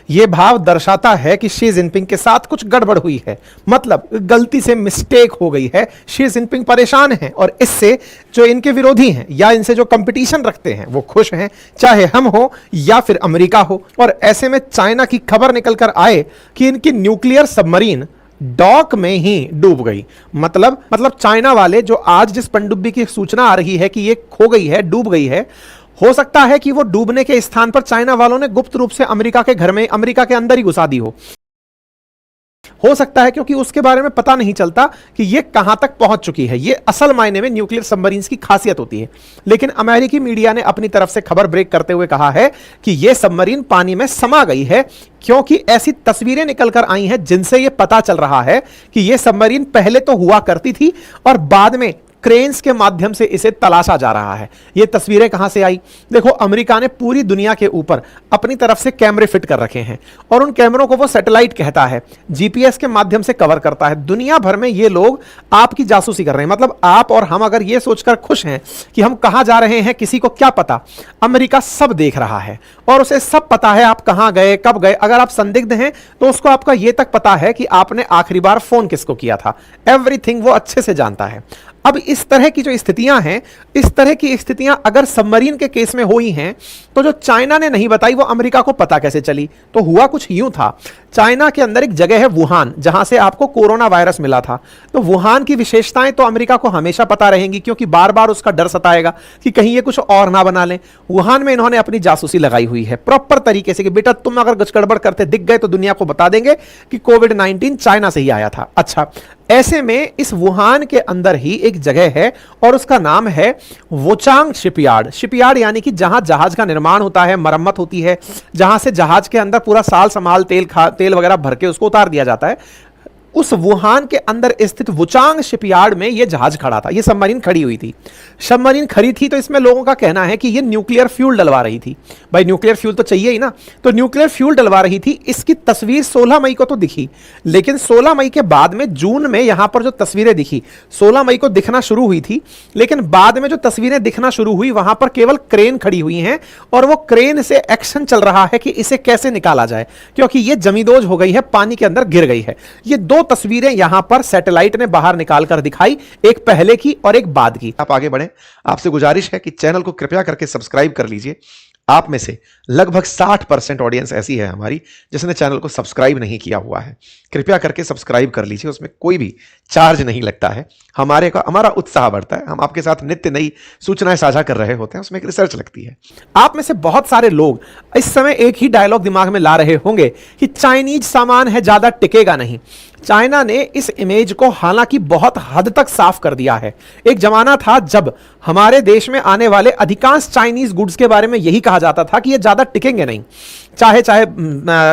यह भाव दर्शाता है कि शी जिनपिंग के साथ कुछ गड़बड़ हुई है, मतलब गलती से मिस्टेक हो गई है। शी जिनपिंग परेशान हैं और इससे जो इनके विरोधी हैं या इनसे जो कंपटीशन रखते हैं वो खुश हैं, चाहे हम हो या फिर अमेरिका हो। और ऐसे में चाइना की खबर निकल कर आए कि इनकी न्यूक्लियर सबमरीन डॉक में ही डूब गई। मतलब चाइना वाले जो आज जिस पनडुब्बी की सूचना आ रही है कि ये खो गई है, डूब गई है, हो सकता है कि वो डूबने के स्थान पर चाइना वालों ने गुप्त रूप से अमेरिका के घर में, अमेरिका के अंदर ही घुसा दी हो सकता है, क्योंकि उसके बारे में पता नहीं चलता कि ये कहां तक पहुंच चुकी है। ये असल मायने में न्यूक्लियर सबमरीन्स की खासियत होती है। लेकिन अमेरिकी मीडिया ने अपनी तरफ से खबर ब्रेक करते हुए कहा है कि यह सबमरीन पानी में समा गई है, क्योंकि ऐसी तस्वीरें निकलकर आई हैं जिनसे यह पता चल रहा है कि यह सबमरीन पहले तो हुआ करती थी और बाद में क्रेन्स के माध्यम से इसे तलाशा जा रहा है। ये तस्वीरें कहां से आई? देखो, अमेरिका ने पूरी दुनिया के ऊपर अपनी तरफ से कैमरे फिट कर रखे हैं और उन कैमरों को वो सैटेलाइट कहता है, जीपीएस के माध्यम से कवर करता है। दुनिया भर में ये लोग आपकी जासूसी कर रहे हैं। मतलब आप और हम अगर ये सोचकर खुश हैं कि हम कहां जा रहे हैं किसी को क्या पता, अमेरिका सब देख रहा है और उसे सब पता है आप कहां गए, कब गए। अगर आप संदिग्ध हैं तो उसको आपका यह तक पता है कि आपने आखिरी बार फोन किसको किया था। एवरीथिंग वो अच्छे से जानता है। अब इस तरह की जो स्थितियां हैं, इस तरह की स्थितियां अगर सबमरीन के केस में हुई हैं तो जो चाइना ने नहीं बताई वो अमेरिका को पता कैसे चली? तो हुआ कुछ यूं था, चाइना के अंदर एक जगह है वुहान, जहां से आपको कोरोना वायरस मिला था। तो वुहान की विशेषताएं तो अमेरिका को हमेशा पता रहेंगी, क्योंकि बार बार उसका डर सताएगा कि कहीं ये कुछ और ना बना लें। वुहान में इन्होंने अपनी जासूसी लगाई हुई है प्रॉपर तरीके से कि बेटा तुम अगर गड़बड़ करते दिख गए तो दुनिया को बता देंगे कि कोविड-19 चाइना से ही आया था। अच्छा, ऐसे में इस वुहान के अंदर ही एक जगह है और उसका नाम है वोचांग शिपयार्ड। शिपयार्ड यानी कि जहां जहाज का निर्माण होता है, मरम्मत होती है, जहां से जहाज के अंदर पूरा साल समाल तेल वगैरह भर के उसको उतार दिया जाता है। उस वुहान के अंदर स्थित वुचांग शिपयार्ड में यह जहाज खड़ा था, यह सबमरीन खड़ी हुई थी। सबमरीन खड़ी थी तो इसमें लोगों का कहना है कि यह न्यूक्लियर फ्यूल डलवा रही थी। भाई न्यूक्लियर फ्यूल तो चाहिए ही ना, तो न्यूक्लियर फ्यूल डलवा रही थी। इसकी तस्वीर 16 मई को तो दिखी, लेकिन 16 मई के बाद में जून में यहां पर जो तस्वीरें दिखी, 16 मई को दिखना शुरू हुई थी, लेकिन बाद में जो तस्वीरें दिखना शुरू हुई वहां पर केवल क्रेन खड़ी हुई हैं और वो क्रेन से एक्शन चल रहा है कि इसे कैसे निकाला जाए, क्योंकि यह जमींदोज हो गई है, पानी के अंदर गिर गई है। ये दो तस्वीरें यहां पर सैटेलाइट ने बाहर निकालकर दिखाई, एक पहले की और एक बाद की। आप आगे बढ़ें, आपसे गुजारिश है कि चैनल को कृपया करके सब्सक्राइब कर लीजिए। आप में से लगभग 60% ऑडियंस ऐसी है हमारी जिसने चैनल को सब्सक्राइब नहीं किया हुआ है। कृपया करके सब्सक्राइब कर लीजिए, उसमें कोई भी चार्ज नहीं लगता है। हमारा उत्साह बढ़ता है, हम आपके साथ नित्य नई सूचनाएं साझा कर रहे होते हैं, उसमें एक रिसर्च लगती है। आप में से बहुत सारे लोग इस समय एक ही डायलॉग दिमाग में ला रहे होंगे कि चाइनीज सामान है, ज्यादा टिकेगा नहीं। चाइना ने इस इमेज को हालांकि बहुत हद तक साफ कर दिया है। एक जमाना था जब हमारे देश में आने वाले अधिकांश चाइनीज गुड्स के बारे में यही कहा जाता था कि ये ज्यादा टिकेंगे नहीं। चाहे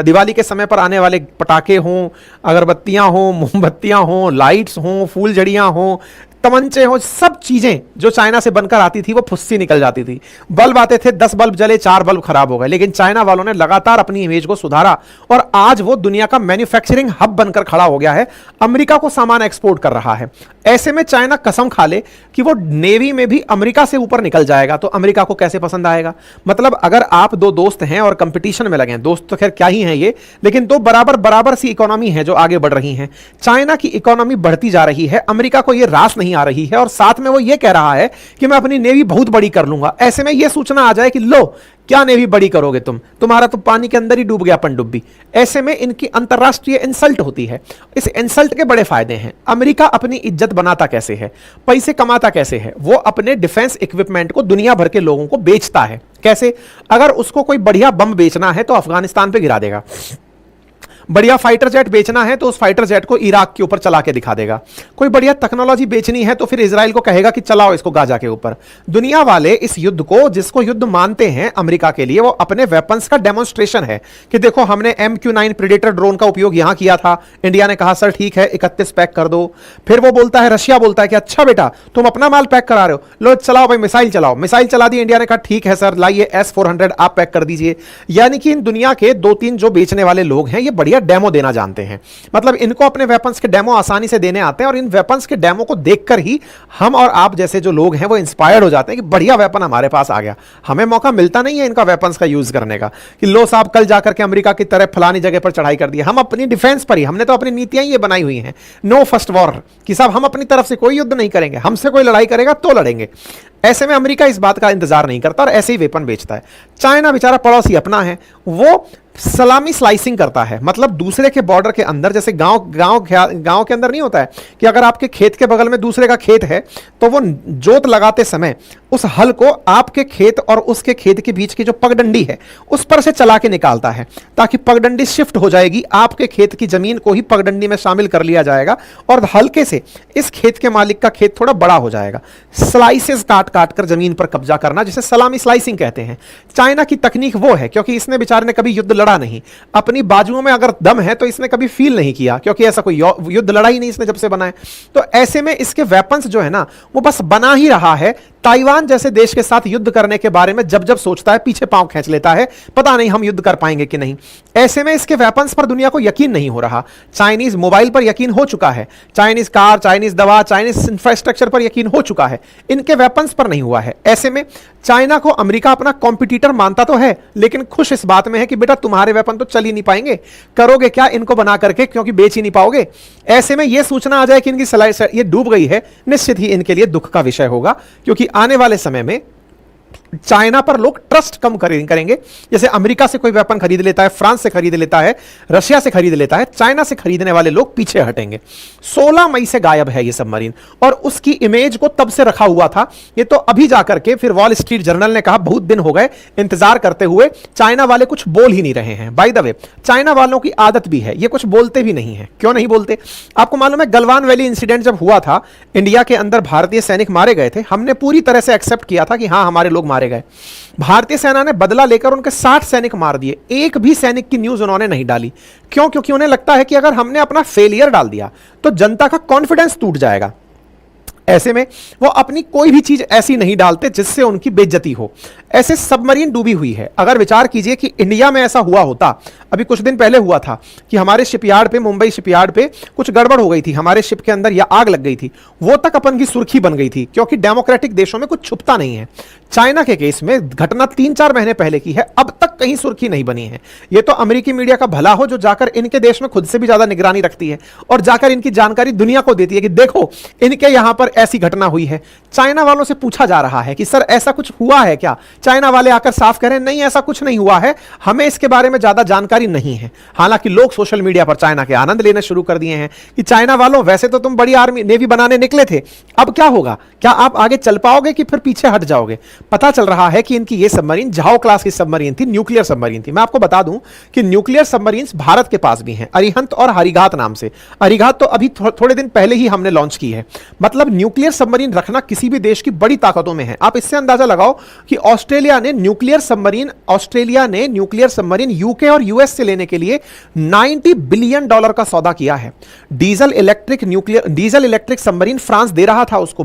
दिवाली के समय पर आने वाले पटाखे हों, अगरबत्तियां हों, मोमबत्तियां हों, लाइट्स हों, फूलझड़ियां हों, तमंचे हो, सब चीजें जो चाइना से बनकर आती थी वो फुस्सी निकल जाती थी। बल्ब आते थे, 10 बल्ब जले, 4 बल्ब खराब हो गए। लेकिन चाइना वालों ने लगातार अपनी इमेज को सुधारा और आज वो दुनिया का मैन्युफैक्चरिंग हब बनकर खड़ा हो गया है, अमेरिका को सामान एक्सपोर्ट कर रहा है। ऐसे में चाइना कसम खा ले कि वो नेवी में भी अमेरिका से ऊपर निकल जाएगा, तो अमेरिका को कैसे पसंद आएगा? मतलब अगर आप दो दोस्त हैं और कंपटीशन में लगे हैं, दोस्त तो खैर क्या ही हैं ये, लेकिन दो बराबर सी इकोनॉमी है जो आगे बढ़ रही हैं। चाइना की इकोनॉमी बढ़ती जा रही है, अमेरिका को ये रास नहीं आ रही है और साथ में वो ये कह रहा है कि मैं अपनी नेवी बहुत बड़ी कर लूंगा। ऐसे में ये सूचना आ जाए कि लो क्या नेवी बड़ी करोगे तुम्हारा तो पानी के अंदर ही डूब गया पनडुब्बी। ऐसे में इनकी अंतरराष्ट्रीय इंसल्ट होती है। इस इंसल्ट के बड़े फायदे हैं। अमेरिका अपनी इज्जत बनाता कैसे है, पैसे कमाता कैसे है? वो अपने डिफेंस इक्विपमेंट को दुनिया भर के लोगों को बेचता है। कैसे? अगर उसको कोई बढ़िया बम बेचना है तो अफगानिस्तान पे गिरा देगा, बढ़िया फाइटर जेट बेचना है तो उस फाइटर जेट को इराक के ऊपर चला के दिखा देगा, कोई बढ़िया टेक्नोलॉजी बेचनी है तो फिर इजराइल को कहेगा कि चलाओ इसको गाजा के ऊपर। दुनिया वाले इस युद्ध को, जिसको युद्ध मानते हैं अमेरिका के लिए, वो अपने वेपन्स का डेमोन्स्ट्रेशन है कि देखो हमने MQ-9 प्रेडेटर ड्रोन का उपयोग यहां किया था। इंडिया ने कहा सर ठीक है 31 पैक कर दो। फिर वो बोलता है, रशिया बोलता है कि अच्छा बेटा तुम अपना माल पैक करा रहे हो, लो चलाओ भाई मिसाइल चलाओ। मिसाइल चला दी, इंडिया ने कहा ठीक है सर लाइए S-400 आप पैक कर दीजिए। यानी कि इन दुनिया के 2-3 जो बेचने वाले लोग हैं ये बढ़िया बढ़िया डेमो देना जानते हैं। मतलब इनको अपने वेपन्स के डेमो आसानी से देने आते हैं और इन वेपन्स के डेमो को देखकर ही हम और आप जैसे जो लोग हैं वो इंस्पायर्ड हो जाते हैं कि बढ़िया वेपन हमारे पास आ गया। हमें मौका मिलता नहीं है इनका वेपन्स का यूज करने का कि लो साहब कल जाकर के अमेरिका की तरह फलानी जगह पर चढ़ाई कर दी। हम अपनी डिफेंस पर ही, हमने तो अपनी नीतियां ये बनाई हुई हैं, नो फर्स्ट वॉर, कि साहब हम अपनी तरफ से कोई युद्ध नहीं करेंगे, हमसे कोई लड़ाई करेगा तो लड़ेंगे। ऐसे में अमेरिका इस बात का इंतजार नहीं करता और ऐसे ही वेपन बेचता है। चाइना बेचारा पड़ोसी अपना है, वो सलामी स्लाइसिंग करता है। मतलब दूसरे के बॉर्डर के अंदर, जैसे गांव के अंदर नहीं होता है कि अगर आपके खेत के बगल में दूसरे का खेत है तो वो जोत लगाते समय उस हल को आपके खेत और उसके खेत के बीच की जो पगडंडी है उस पर से चला के निकालता है, ताकि पगडंडी शिफ्ट हो जाएगी, आपके खेत की जमीन को ही पगडंडी में शामिल कर लिया जाएगा और हल्के से इस खेत के मालिक का खेत थोड़ा बड़ा हो जाएगा। स्लाइसेस काट काट कर जमीन पर कब्जा करना, जिसे सलामी स्लाइसिंग कहते हैं। चाइना की तकनीक वो है, क्योंकि इसने बेचारे ने कभी युद्ध लड़ा नहीं, अपनी बाजुओं में अगर दम है तो इसने कभी फील नहीं किया, क्योंकि ऐसा कोई युद्ध लड़ा ही नहीं इसने जब से बना है। तो ऐसे में इसके वेपन्स जो है ना वो बस बना ही रहा है। ताइवान जैसे देश के साथ युद्ध करने के बारे में जब जब सोचता है पीछे पांव खींच लेता है, पता नहीं हम युद्ध कर पाएंगे कि नहीं। ऐसे में इसके वेपन्स पर दुनिया को यकीन नहीं हो रहा। चाइनीज मोबाइल पर यकीन हो चुका है, चाइनीज कार, चाइनीज दवा, चाइनीज इंफ्रास्ट्रक्चर पर यकीन हो चुका है, इनके वेपन्स पर नहीं हुआ है। ऐसे में चाइना को अमेरिका अपना कॉम्पिटिटर मानता तो है, लेकिन खुश इस बात में है कि बेटा तुम्हारे वेपन तो चल ही नहीं पाएंगे, करोगे क्या इनको बना करके, क्योंकि बेच ही नहीं पाओगे। ऐसे में यह सूचना आ जाए कि इनकी सलाह ये डूब गई है, निश्चित ही इनके लिए दुख का विषय होगा, क्योंकि आने वाले समय में चाइना पर लोग ट्रस्ट कम करेंगे। जैसे अमेरिका से कोई वेपन खरीद लेता है, फ्रांस से खरीद लेता है, रशिया से खरीद लेता है, चाइना से खरीदने वाले लोग पीछे हटेंगे। 16 मई से गायब है ये सबमरीन और उसकी इमेज को तब से रखा हुआ था। ये तो अभी जाकर के फिर वॉल स्ट्रीट जर्नल ने कहा बहुत दिन हो गए इंतजार करते हुए, चाइना वाले कुछ बोल ही नहीं रहे हैं। बाय द वे चाइना वालों की आदत भी है, ये कुछ बोलते भी नहीं है। क्यों नहीं बोलते? आपको मालूम है गलवान वैली इंसिडेंट जब हुआ था, इंडिया के अंदर भारतीय सैनिक मारे गए थे, हमने पूरी तरह से एक्सेप्ट किया था कि हां हमारे लोग मारे गए। भारतीय सेना ने बदला लेकर उनके 60 सैनिक मार दिए, एक भी सैनिक की न्यूज उन्होंने नहीं डाली। क्यों? क्योंकि उन्हें लगता है कि अगर हमने अपना फेलियर डाल दिया तो जनता का कॉन्फिडेंस टूट जाएगा। ऐसे में वो अपनी कोई भी चीज ऐसी नहीं डालते जिससे उनकी बेइज्जती हो। ऐसे सबमरीन डूबी हुई है। अगर विचार कीजिए कि इंडिया में ऐसा हुआ होता, अभी कुछ दिन पहले हुआ था कि हमारे शिपयार्ड पे, मुंबई शिपयार्ड पे कुछ गड़बड़ हो गई थी, हमारे शिप के अंदर या आग लग गई थी, वो तक अपन की सुर्खी बन गई थी, क्योंकि डेमोक्रेटिक देशों में कुछ छुपता नहीं है। चाइना के केस में घटना 3-4 महीने पहले की है, अब तक कहीं सुर्खी नहीं बनी है। ये तो अमेरिकी मीडिया का भला हो जो जाकर इनके देश में खुद से भी ज्यादा निगरानी रखती है और जाकर इनकी जानकारी दुनिया को देती है कि देखो इनके यहां पर ऐसी घटना हुई है। चाइना वालों से पूछा जा रहा है कि सर ऐसा कुछ हुआ है क्या? चाइना वाले आकर साफ कह रहे हैं नहीं ऐसा कुछ नहीं हुआ है, हमें इसके बारे में ज्यादा जानकारी नहीं है। हालांकि लोग सोशल मीडिया पर चाइना के आनंद लेना शुरू कर दिए हैं कि चाइना वालों वैसे तो तुम बड़ी आर्मी नेवी बनाने निकले थे, अब क्या होगा? क्या आप आगे चल पाओगे कि फिर पीछे हट जाओगे? पता चल रहा है कि इनकी ये सबमरीन झाओ क्लास की सबमरीन थी, न्यूक्लियर सबमरीन थी। मैं आपको बता दूं कि न्यूक्लियर सबमरीन्स भारत के पास भी हैं, अरिहंत और हरिघात नाम से। हरिघात तो अभी थोड़े दिन पहले ही हमने लॉन्च की है। मतलब न्यूक्लियर सबमरीन रखना किसी भी देश की बड़ी ताकतों में है। आप इससे अंदाजा लगाओ कि ऑस्ट्रेलिया ने न्यूक्लियर सबमरीन यूके और यूएस से लेने के लिए $90 बिलियन का सौदा किया है। डीजल इलेक्ट्रिक सबमरीन फ्रांस दे रहा था उसको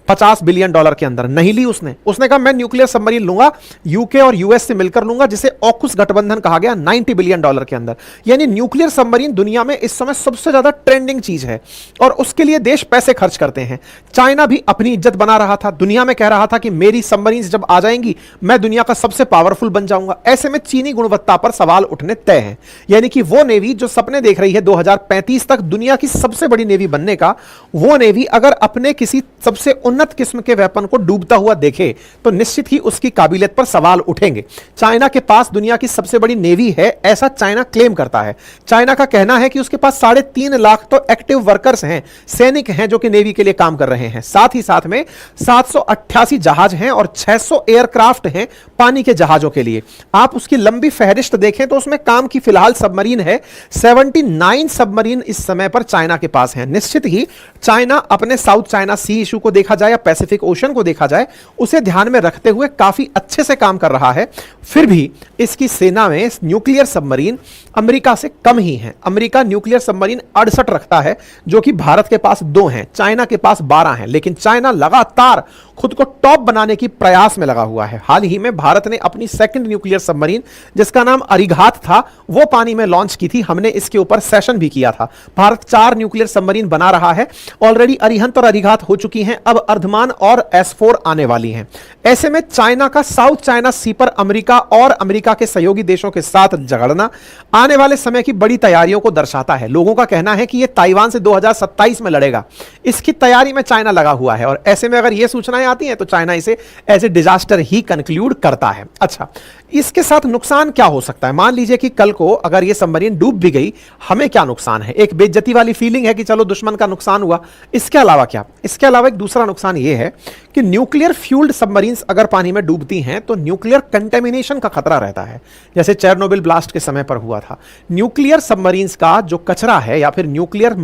50 बिलियन डॉलर के अंदर, नहीं ली उसने कहा मैं न्यूक्लियर सबमरीन लूंगा, यूके और यूएस से मिलकर लूंगा, जिसे ऑकुस गठबंधन कहा गया, $90 बिलियन के अंदर। यानी न्यूक्लियर सबमरीन दुनिया में इस समय सबसे ज्यादा ट्रेंडिंग चीज है और उसके लिए देश पैसे खर्च करते हैं। चाइना भी अपनी इज्जत बना रहा था, दुनिया में कह रहा था कि मेरी सबमरीन जब आ जाएंगी मैं दुनिया का सबसे पावरफुल बन जाऊंगा। ऐसे में चीनी गुणवत्ता पर सवाल उठने तय हैं। यानी कि वो नेवी जो सपने देख रही है 2035 तक दुनिया की सबसे बड़ी नेवी बनने का, वो नेवी अगर अपने किसी सबसे उन्नत किस्म के वेपन को डूबता हुआ देखे तो निश्चित ही उसकी काबिलियत पर सवाल उठेंगे। चाइना के पास दुनिया की सबसे बड़ी नेवी है, ऐसा चाइना क्लेम करता है। चाइना का कहना है कि उसके पास 3.5 लाख तो एक्टिव वर्कर्स हैं, सैनिक हैं जो कि नेवी के लिए काम कर रहे हैं। साथ ही साथ में 788 जहाज हैं और 600 एयरक्राफ्ट हैं पानी के जहाजों के लिए। आप उसकी लंबी फहरिस्त देखें तो उसमें काम की फिलहाल सबमरीन है 79 सबमरीन इस समय पर चाइना के पास हैं। निश्चित ही चाइना अपने साउथ चाइना सी इशू को देखा जाए, पैसिफिक ओशन को देखा जाए, उसे ध्यान में रखते हुए काफी अच्छे से काम कर रहा है। फिर भी इसकी सेना में न्यूक्लियर सबमरीन अमेरिका से कम ही है। अमेरिका न्यूक्लियर सबमरीन 68 रखता है, जो कि भारत के पास 2 हैं, चाइना के पास 12 हैं। लेकिन चाइना लगातार खुद को टॉप बनाने की प्रयास में लगा हुआ है। हाल ही में भारत ने अपनी सेकंड न्यूक्लियर सबमरीन, जिसका नाम अरिघात था, वो पानी में लॉन्च की थी। हमने इसके ऊपर सेशन भी किया था। भारत 4 न्यूक्लियर सबमरीन बना रहा है। ऑलरेडी अरिहंत और अरिघात हो चुकी हैं, अब अर्धमान और S4 आने वाली हैं। ऐसे में चाइना का साउथ चाइना सी पर अमेरिका और अमेरिका के सहयोगी देशों के साथ झगड़ना आने वाले समय की बड़ी तैयारियों को दर्शाता है। लोगों का कहना है कि यह ताइवान से 2027 में लड़ेगा। इसकी तैयारी में चाइना लगा हुआ है और ऐसे में अगर यह सूचनाएं आती हैं तो चाइना इसे एज ए डिजास्टर ही कंक्लूड करता है। अच्छा, इसके साथ नुकसान क्या हो सकता है? मान लीजिए कि कल को अगर यह सबमरीन डूब भी गई, हमें क्या नुकसान है? एक बेइज्जती वाली फीलिंग है कि चलो दुश्मन का नुकसान हुआ। इसके अलावा क्या? इसके अलावा एक दूसरा नुकसान यह है कि न्यूक्लियर फ्यूल्ड सबमरीन्स अगर पानी में डूबती हैं तो न्यूक्लियर कंटेमिनेशन का खतरा रहता है, जैसे चेरनोबिल ब्लास्ट के समय पर हुआ था। न्यूक्लियर सबमरीन्स का जो कचरा है या फिर न्यूक्लियर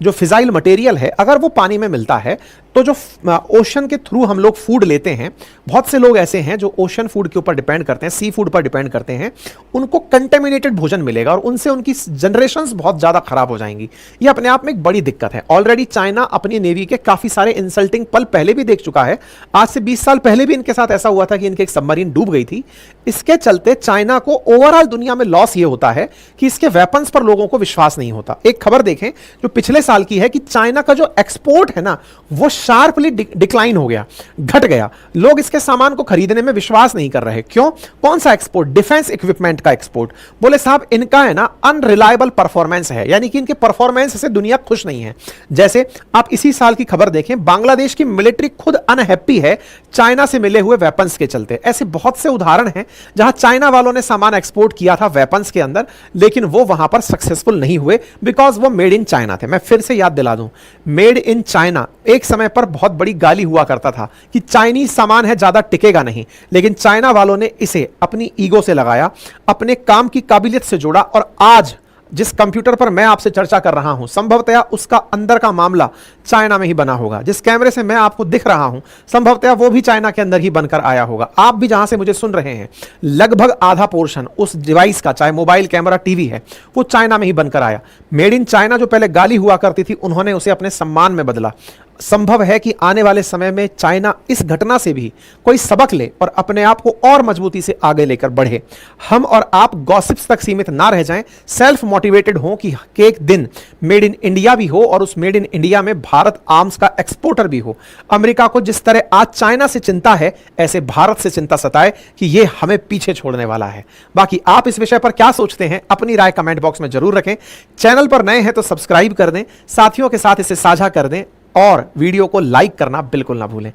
जो फिजाइल मटेरियल है, अगर वो पानी में मिलता है तो जो ओशन के थ्रू हम लोग फूड लेते हैं, बहुत से लोग ऐसे हैं जो ओशन फूड के ऊपर डिपेंड करते हैं, सी फूड पर डिपेंड करते हैं, उनको कंटेमिनेटेड भोजन मिलेगा और उनसे उनकी जनरेशंस बहुत ज्यादा खराब हो जाएंगी। ये अपने आप में एक बड़ी दिक्कत है। ऑलरेडी चाइना अपनी नेवी के काफी सारे इंसल्टिंग पल पहले भी देख चुका है। आज से 20 साल पहले भी इनके साथ ऐसा हुआ था कि इनके एक सबमरीन डूब गई थी। इसके चलते चाइना को ओवरऑल दुनिया में लॉस ये होता है कि इसके वेपन्स पर लोगों को विश्वास नहीं होता। एक खबर देखें जो पिछले साल की है कि चाइना का जो एक्सपोर्ट है ना, वो शार्पली डिक्लाइन हो गया, घट गया। लोग इसके सामान को खरीदने में विश्वास नहीं कर रहे। क्यों? कौन सा एक्सपोर्ट? डिफेंस इक्विपमेंट का एक्सपोर्ट। बोले साहब इनका है ना अनरिलायबल परफॉर्मेंस है, यानी कि इनके परफॉर्मेंस से दुनिया खुश नहीं है। जैसे आप इसी साल की खबर देखें, बांग्लादेश की मिलिट्री खुद अनहैप्पी है चाइना से मिले हुए वेपन्स के चलते। ऐसे बहुत से उदाहरण हैं जहां चाइना वालों ने सामान एक्सपोर्ट किया था वेपन्स के अंदर, लेकिन वो वहां पर सक्सेसफुल नहीं हुए बिकॉज वो मेड इन चाइना थे। मैं फिर से याद दिला दूं, मेड इन चाइना एक समय पर बहुत बड़ी गाली हुआ करता था कि चाइनीज सामान है, ज्यादा टिकेगा नहीं, लेकिन चाइना वालों ने इसे अपनी ईगो से लगाया, अपने काम की काबिलियत से जोड़ा और आज जिस कंप्यूटर पर मैं आपसे चर्चा कर रहा हूं, संभवतया उसका अंदर का मामला चाइना में ही बना होगा। जिस कैमरे से मैं आपको दिख रहा हूं, संभवतया वो भी चाइना के अंदर ही बनकर आया होगा। आप भी जहां से मुझे सुन रहे हैं, लगभग आधा पोर्शन उस डिवाइस का, चाहे मोबाइल कैमरा, टीवी है, वो चाइना में ही बनकर आया। मेड इन चाइना जो पहले गाली हुआ करती थी, उन्होंने उसे अपने सम्मान में बदला। संभव है कि आने वाले समय में चाइना इस घटना से भी कोई सबक ले और अपने आप को और मजबूती से आगे लेकर बढ़े। हम और आप गॉसिप्स तक सीमित ना रह जाएं, सेल्फ मोटिवेटेड हो कि एक दिन मेड इन इंडिया भी हो और उस मेड इन इंडिया में भारत आर्म्स का एक्सपोर्टर भी हो। अमेरिका को जिस तरह आज चाइना से चिंता है, ऐसे भारत से चिंता सताए कि यह हमें पीछे छोड़ने वाला है। बाकी आप इस विषय पर क्या सोचते हैं, अपनी राय कमेंट बॉक्स में जरूर रखें। चैनल पर नए हैं तो सब्सक्राइब कर दें, साथियों के साथ इसे साझा कर दें और वीडियो को लाइक करना बिल्कुल ना भूलें।